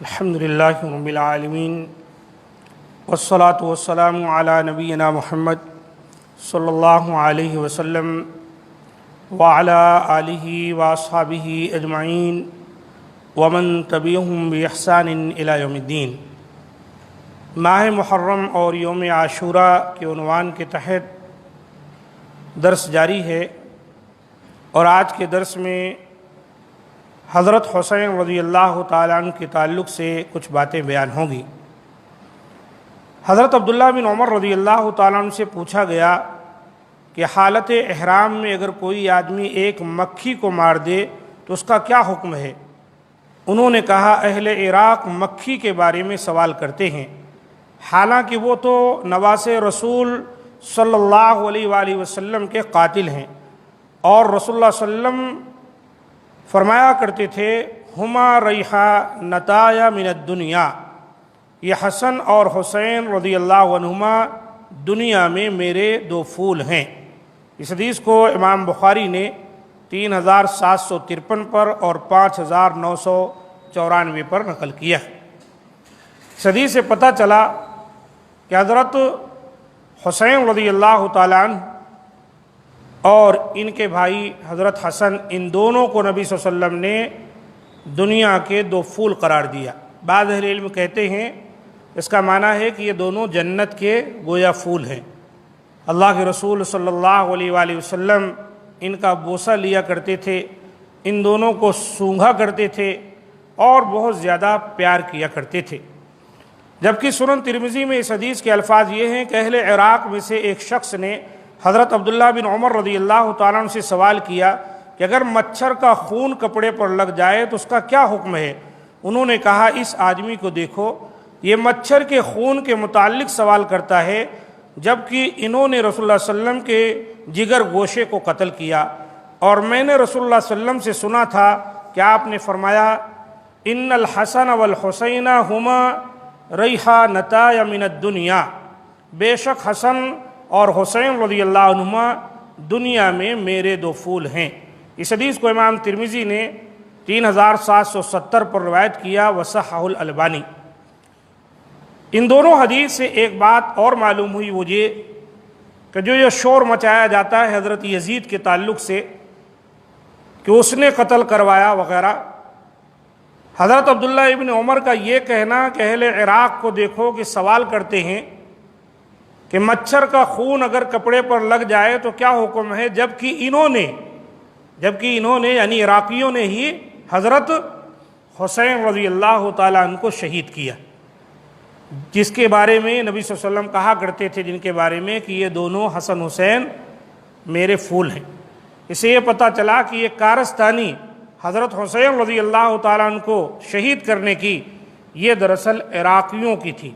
الحمد للہ رب العالمین والصلاة والسلام علی نبینا محمد صلی اللہ علیہ وسلم وعلی آلہ واصحابہ اجمعین ومن تبعہم بإحسان الی یوم الدین۔ ماہ محرم اور یوم عاشوراء کے عنوان کے تحت درس جاری ہے، اور آج کے درس میں حضرت حسین رضی اللہ تعالیٰ عنہ کے تعلق سے کچھ باتیں بیان ہوں گی۔ حضرت عبداللہ بن عمر رضی اللہ تعالیٰ عنہ سے پوچھا گیا کہ حالت احرام میں اگر کوئی آدمی ایک مکھی کو مار دے تو اس کا کیا حکم ہے؟ انہوں نے کہا، اہل عراق مکھی کے بارے میں سوال کرتے ہیں، حالانکہ وہ تو نواسے رسول صلی اللہ علیہ وآلہ وسلم کے قاتل ہیں، اور رسول اللہ صلی اللہ علیہ وسلم فرمایا کرتے تھے، ہما ریحانتایا من الدنیا، یہ حسن اور حسین رضی اللہ عنہما دنیا میں میرے دو پھول ہیں۔ اس حدیث کو امام بخاری نے 3753 پر اور 5994 پر نقل کیا۔ اس حدیث سے پتہ چلا کہ حضرت حسین رضی اللہ تعالیٰ عنہ اور ان کے بھائی حضرت حسن، ان دونوں کو نبی صلی اللہ علیہ وسلم نے دنیا کے دو پھول قرار دیا۔ بعض اہل علم کہتے ہیں اس کا معنی ہے کہ یہ دونوں جنت کے گویا پھول ہیں۔ اللہ کے رسول صلی اللہ علیہ وآلہ وسلم ان کا بوسہ لیا کرتے تھے، ان دونوں کو سونگھا کرتے تھے اور بہت زیادہ پیار کیا کرتے تھے۔ جبکہ سنن ترمذی میں اس حدیث کے الفاظ یہ ہیں کہ اہل عراق میں سے ایک شخص نے حضرت عبداللہ بن عمر رضی اللہ تعالیٰ عنہ سے سوال کیا کہ اگر مچھر کا خون کپڑے پر لگ جائے تو اس کا کیا حکم ہے؟ انہوں نے کہا، اس آدمی کو دیکھو، یہ مچھر کے خون کے متعلق سوال کرتا ہے، جبکہ انہوں نے رسول اللہ صلی اللہ علیہ وسلم کے جگر گوشے کو قتل کیا، اور میں نے رسول اللہ صلی اللہ علیہ وسلم سے سنا تھا کہ آپ نے فرمایا، ان الحسن والحسین ہما ریحانتایا من الدنیا، بے شک حسن اور حسین رضی اللہ عنہما دنیا میں میرے دو پھول ہیں۔ اس حدیث کو امام ترمذی نے 3770 پر روایت کیا، وصححہ الالبانی۔ ان دونوں حدیث سے ایک بات اور معلوم ہوئی، وہ یہ کہ جو یہ شور مچایا جاتا ہے حضرت یزید کے تعلق سے کہ اس نے قتل کروایا وغیرہ، حضرت عبداللہ ابن عمر کا یہ کہنا کہ اہل عراق کو دیکھو کہ سوال کرتے ہیں کہ مچھر کا خون اگر کپڑے پر لگ جائے تو کیا حکم ہے، جبکہ انہوں نے یعنی عراقیوں نے ہی حضرت حسین رضی اللہ تعالیٰ عنہ کو شہید کیا، جس کے بارے میں نبی صلی اللہ علیہ وسلم کہا کرتے تھے جن کے بارے میں کہ یہ دونوں حسن حسین میرے پھول ہیں۔ اسے یہ پتہ چلا کہ یہ کارستانی حضرت حسین رضی اللہ تعالیٰ عنہ کو شہید کرنے کی یہ دراصل عراقیوں کی تھی،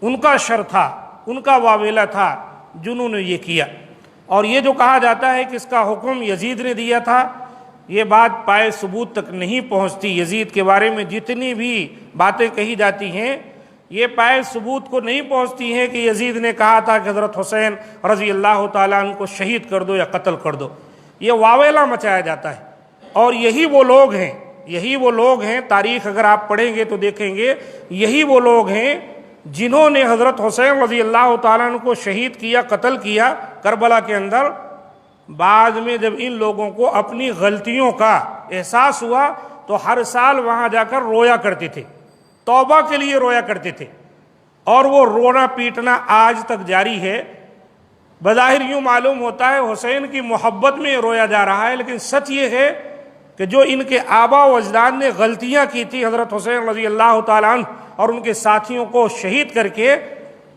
ان کا شر تھا، ان کا واویلا تھا جنہوں نے یہ کیا۔ اور یہ جو کہا جاتا ہے کہ اس کا حکم یزید نے دیا تھا، یہ بات پائے ثبوت تک نہیں پہنچتی۔ یزید کے بارے میں جتنی بھی باتیں کہی جاتی ہیں یہ پائے ثبوت کو نہیں پہنچتی ہیں کہ یزید نے کہا تھا کہ حضرت حسین رضی اللہ تعالیٰ عنہ کو شہید کر دو یا قتل کر دو۔ یہ واویلا مچایا جاتا ہے، اور یہی وہ لوگ ہیں، تاریخ اگر آپ پڑھیں گے تو دیکھیں گے، یہی وہ لوگ ہیں جنہوں نے حضرت حسین رضی اللہ تعالیٰ عنہ کو شہید کیا، قتل کیا کربلا کے اندر۔ بعد میں جب ان لوگوں کو اپنی غلطیوں کا احساس ہوا تو ہر سال وہاں جا کر رویا کرتے تھے، توبہ کے لیے رویا کرتے تھے، اور وہ رونا پیٹنا آج تک جاری ہے۔ بظاہر یوں معلوم ہوتا ہے حسین کی محبت میں رویا جا رہا ہے، لیکن سچ یہ ہے کہ جو ان کے آبا و اجداد نے غلطیاں کی تھی حضرت حسین رضی اللہ تعالیٰ عنہ اور ان کے ساتھیوں کو شہید کر کے،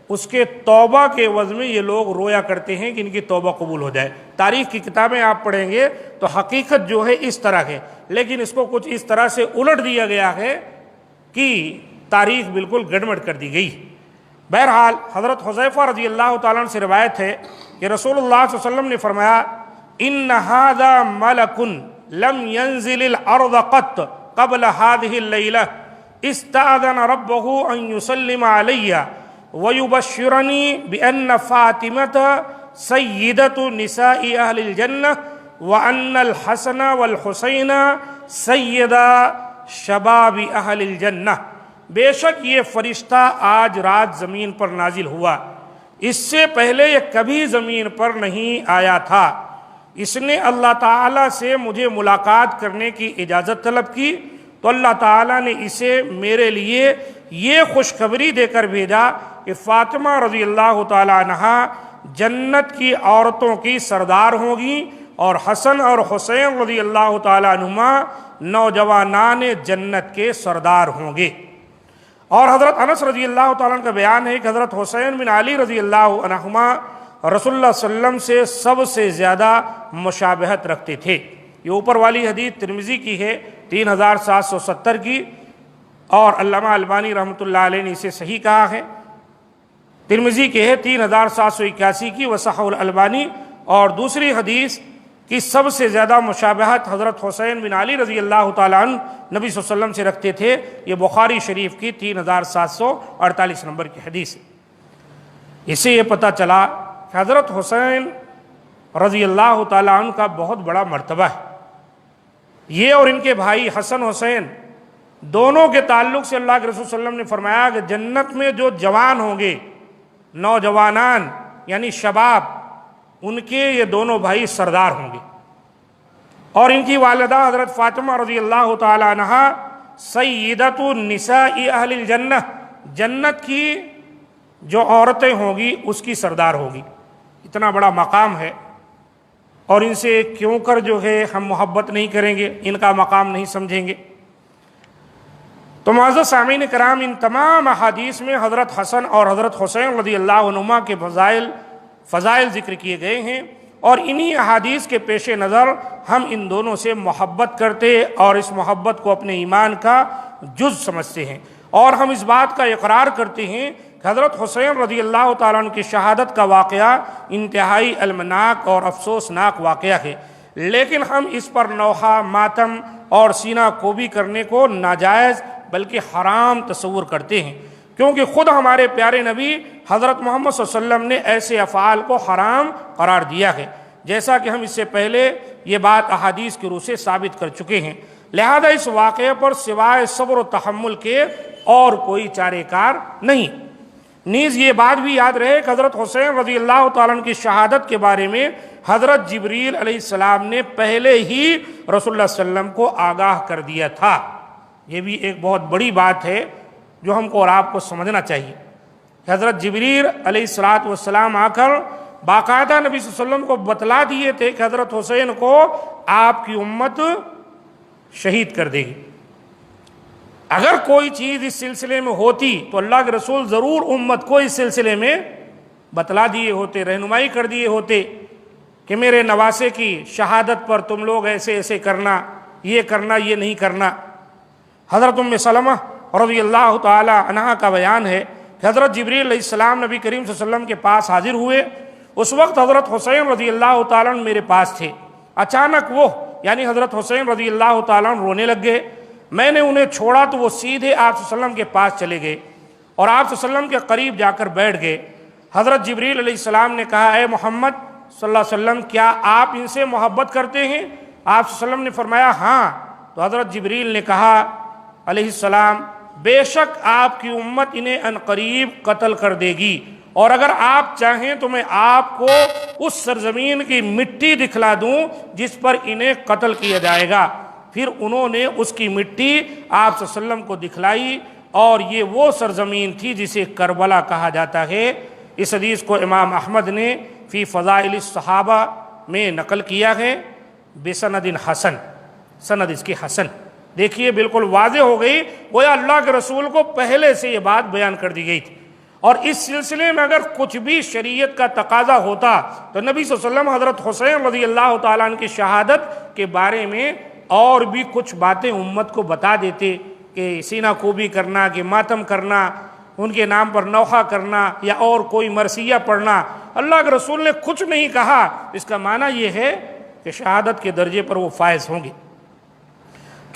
اس کے توبہ کے عوض میں یہ لوگ رویا کرتے ہیں کہ ان کی توبہ قبول ہو جائے۔ تاریخ کی کتابیں آپ پڑھیں گے تو حقیقت جو ہے اس طرح ہے، لیکن اس کو کچھ اس طرح سے الٹ دیا گیا ہے کہ تاریخ بالکل گڑبڑ کر دی گئی۔ بہرحال حضرت حذیفہ رضی اللہ تعالیٰ عنہ سے روایت ہے کہ رسول اللہ صلی اللہ علیہ وسلم نے فرمایا، ان ھذا ملک لم ينزل الارض قط قبل هذه الليلة استأذن ربه ان يسلم علي ويبشرني بأن فاطمة سيدة نساء أهل الجنة وأن الحسن والحسين سيدا شباب اہل الجنہ۔ بے شک یہ فرشتہ آج رات زمین پر نازل ہوا، اس سے پہلے یہ کبھی زمین پر نہیں آیا تھا، اس نے اللہ تعالیٰ سے مجھے ملاقات کرنے کی اجازت طلب کی تو اللہ تعالیٰ نے اسے میرے لیے یہ خوشخبری دے کر بھیجا کہ فاطمہ رضی اللہ تعالیٰ عنہا جنت کی عورتوں کی سردار ہوں گی اور حسن اور حسین رضی اللہ تعالیٰ عنہما نوجوانان جنت کے سردار ہوں گے۔ اور حضرت انس رضی اللہ تعالیٰ عنہ کا بیان ہے کہ حضرت حسین بن علی رضی اللہ عنہما رسول اللہ صلی اللہ علیہ وسلم سے سب سے زیادہ مشابہت رکھتے تھے۔ یہ اوپر والی حدیث ترمذی کی ہے 3770 کی، اور علامہ البانی رحمۃ اللہ علیہ نے اسے صحیح کہا ہے۔ ترمذی کے ہے 3781 کی وصححہ الالبانی، اور دوسری حدیث کی سب سے زیادہ مشابہت حضرت حسین بن علی رضی اللہ تعالیٰ عنہ نبی صلی اللہ علیہ وسلم سے رکھتے تھے، یہ بخاری شریف کی 3748 نمبر کی حدیث ہے۔ اس سے یہ پتہ چلا کہ حضرت حسین رضی اللہ تعالیٰ عنہ کا بہت بڑا مرتبہ ہے۔ یہ اور ان کے بھائی حسن حسین دونوں کے تعلق سے اللہ کے رسول صلی اللہ علیہ وسلم نے فرمایا کہ جنت میں جو جوان ہوں گے، نوجوانان یعنی شباب، ان کے یہ دونوں بھائی سردار ہوں گے۔ اور ان کی والدہ حضرت فاطمہ رضی اللہ تعالی عنہا سیدۃ النساء اہل الجنہ، جنت کی جو عورتیں ہوں گی اس کی سردار ہوگی۔ اتنا بڑا مقام ہے، اور ان سے کیوں کر جو ہے ہم محبت نہیں کریں گے، ان کا مقام نہیں سمجھیں گے؟ تو معزز سامعین کرام، ان تمام احادیث میں حضرت حسن اور حضرت حسین رضی اللہ عنہما کے فضائل ذکر کیے گئے ہیں، اور انہی احادیث کے پیش نظر ہم ان دونوں سے محبت کرتے اور اس محبت کو اپنے ایمان کا جز سمجھتے ہیں، اور ہم اس بات کا اقرار کرتے ہیں کہ حضرت حسین رضی اللہ تعالیٰ عنہ کی شہادت کا واقعہ انتہائی المناک اور افسوسناک واقعہ ہے، لیکن ہم اس پر نوحہ، ماتم اور سینہ کوبی کرنے کو ناجائز بلکہ حرام تصور کرتے ہیں، کیونکہ خود ہمارے پیارے نبی حضرت محمد صلی اللہ علیہ وسلم نے ایسے افعال کو حرام قرار دیا ہے، جیسا کہ ہم اس سے پہلے یہ بات احادیث کی روح سے ثابت کر چکے ہیں۔ لہذا اس واقعے پر سوائے صبر و تحمل کے اور کوئی چارہ کار نہیں۔ نیز یہ بات بھی یاد رہے کہ حضرت حسین رضی اللہ تعالیٰ عنہ کی شہادت کے بارے میں حضرت جبریل علیہ السلام نے پہلے ہی رسول اللہ صلی اللہ علیہ وسلم کو آگاہ کر دیا تھا۔ یہ بھی ایک بہت بڑی بات ہے جو ہم کو اور آپ کو سمجھنا چاہیے کہ حضرت جبریل علیہ السلام آ کر باقاعدہ نبی صلی اللہ علیہ وسلم کو بتلا دیے تھے کہ حضرت حسین کو آپ کی امت شہید کر دے گی۔ اگر کوئی چیز اس سلسلے میں ہوتی تو اللہ کے رسول ضرور امت کو اس سلسلے میں بتلا دیے ہوتے، رہنمائی کر دیے ہوتے کہ میرے نواسے کی شہادت پر تم لوگ ایسے ایسے کرنا، یہ نہیں کرنا۔ حضرت ام سلمہ رضی اللہ تعالی عنہا کا بیان ہے کہ حضرت جبریل علیہ السلام نبی کریم صلی اللہ علیہ وسلم کے پاس حاضر ہوئے، اس وقت حضرت حسین رضی اللہ تعالیٰ عنہ میرے پاس تھے۔ اچانک وہ یعنی حضرت حسین رضی اللہ تعالیٰ عنہ رونے لگ گئے۔ میں نے انہیں چھوڑا تو وہ سیدھے آپ صلی اللہ علیہ وسلم کے پاس چلے گئے اور آپ صلی اللہ علیہ وسلم کے قریب جا کر بیٹھ گئے۔ حضرت جبریل علیہ السلام نے کہا، اے محمد صلی اللہ علیہ وسلم، کیا آپ ان سے محبت کرتے ہیں؟ آپ صلی اللہ علیہ وسلم نے فرمایا ہاں۔ تو حضرت جبریل نے کہا علیہ السلام، بے شک آپ کی امت انہیں عنقریب قتل کر دے گی، اور اگر آپ چاہیں تو میں آپ کو اس سرزمین کی مٹی دکھلا دوں جس پر انہیں قتل کیا جائے گا۔ پھر انہوں نے اس کی مٹی آپ صلی اللہ علیہ وسلم کو دکھلائی، اور یہ وہ سرزمین تھی جسے کربلا کہا جاتا ہے۔ اس حدیث کو امام احمد نے فی فضائل الصحابہ میں نقل کیا ہے بسند حسن، سند اس کی حسن۔ دیکھیے بالکل واضح ہو گئی، گویا اللہ کے رسول کو پہلے سے یہ بات بیان کر دی گئی تھی، اور اس سلسلے میں اگر کچھ بھی شریعت کا تقاضا ہوتا تو نبی صلی اللہ علیہ وسلم حضرت حسین رضی اللہ تعالیٰ عنہ کی شہادت کے بارے میں اور بھی کچھ باتیں امت کو بتا دیتے، کہ سینہ کوبی کرنا، کہ ماتم کرنا، ان کے نام پر نوحہ کرنا، یا اور کوئی مرثیہ پڑھنا۔ اللہ کے رسول نے کچھ نہیں کہا، اس کا معنی یہ ہے کہ شہادت کے درجے پر وہ فائز ہوں گے۔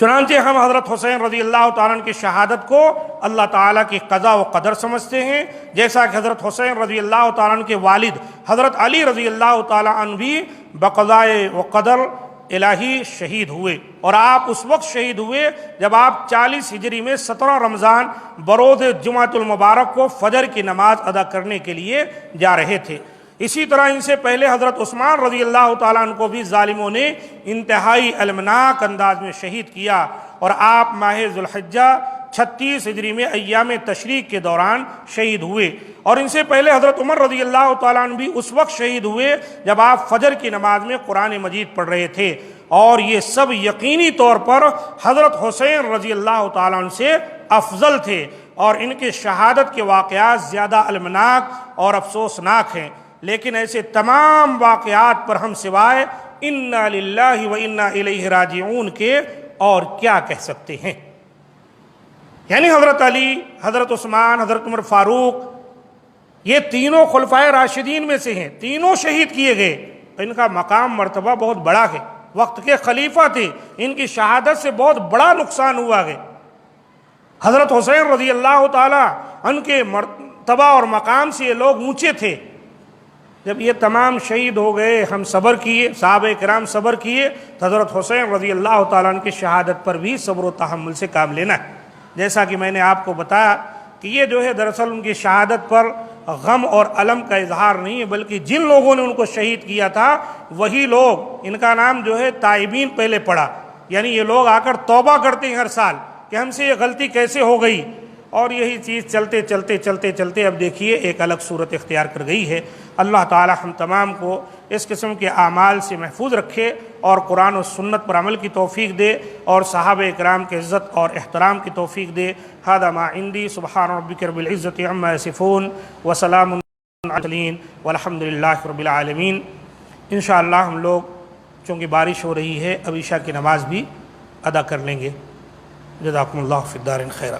چنانچہ ہم حضرت حسین رضی اللہ تعالیٰ عنہ کی شہادت کو اللہ تعالیٰ کی قضا و قدر سمجھتے ہیں، جیسا کہ حضرت حسین رضی اللہ تعالیٰ عنہ کے والد حضرت علی رضی اللہ تعالیٰ عنہ بھی بقضاء و قدر الہی شہید ہوئے، اور آپ اس وقت شہید ہوئے جب آپ 40 ہجری میں 17 رمضان بروز جمعۃ المبارک کو فجر کی نماز ادا کرنے کے لیے جا رہے تھے۔ اسی طرح ان سے پہلے حضرت عثمان رضی اللہ تعالیٰ عنہ کو بھی ظالموں نے انتہائی المناک انداز میں شہید کیا، اور آپ ماہ ذوالحجہ 36 ہجری میں ایام تشریق کے دوران شہید ہوئے۔ اور ان سے پہلے حضرت عمر رضی اللہ تعالیٰ عنہ بھی اس وقت شہید ہوئے جب آپ فجر کی نماز میں قرآن مجید پڑھ رہے تھے، اور یہ سب یقینی طور پر حضرت حسین رضی اللہ تعالیٰ عنہ سے افضل تھے، اور ان کے شہادت کے واقعات زیادہ المناک اور افسوسناک ہیں۔ لیکن ایسے تمام واقعات پر ہم سوائے انا للہ و انا الیہ راجعون کے اور کیا کہہ سکتے ہیں؟ یعنی حضرت علی، حضرت عثمان، حضرت عمر فاروق، یہ تینوں خلفائے راشدین میں سے ہیں، تینوں شہید کیے گئے۔ ان کا مقام مرتبہ بہت بڑا ہے، وقت کے خلیفہ تھے، ان کی شہادت سے بہت بڑا نقصان ہوا ہے۔ حضرت حسین رضی اللہ تعالی ان کے مرتبہ اور مقام سے یہ لوگ اونچے تھے۔ جب یہ تمام شہید ہو گئے، ہم صبر کیے، صحابہ کرام صبر کیے، تو حضرت حسین رضی اللہ تعالیٰ عنہ کی شہادت پر بھی صبر و تحمل سے کام لینا ہے۔ جیسا کہ میں نے آپ کو بتایا کہ یہ جو ہے دراصل ان کی شہادت پر غم اور الم کا اظہار نہیں ہے، بلکہ جن لوگوں نے ان کو شہید کیا تھا وہی لوگ، ان کا نام جو ہے تائبین پہلے پڑا، یعنی یہ لوگ آ کر توبہ کرتے ہیں ہر سال کہ ہم سے یہ غلطی کیسے ہو گئی، اور یہی چیز چلتے چلتے چلتے چلتے اب دیکھیے ایک الگ صورت اختیار کر گئی ہے۔ اللہ تعالی ہم تمام کو اس قسم کے اعمال سے محفوظ رکھے، اور قرآن و سنت پر عمل کی توفیق دے، اور صحابہ اکرام کے عزت اور احترام کی توفیق دے۔ ھذا ما عندی، سبحان ربک رب العزۃ عما یصفون، وسلام علی المرسلین، والحمد للہ رب العالمین۔ انشاءاللہ ہم لوگ چونکہ بارش ہو رہی ہے اب عشاء کی نماز بھی ادا کر لیں گے۔ جزاکم اللہ فی الدارین خیرا۔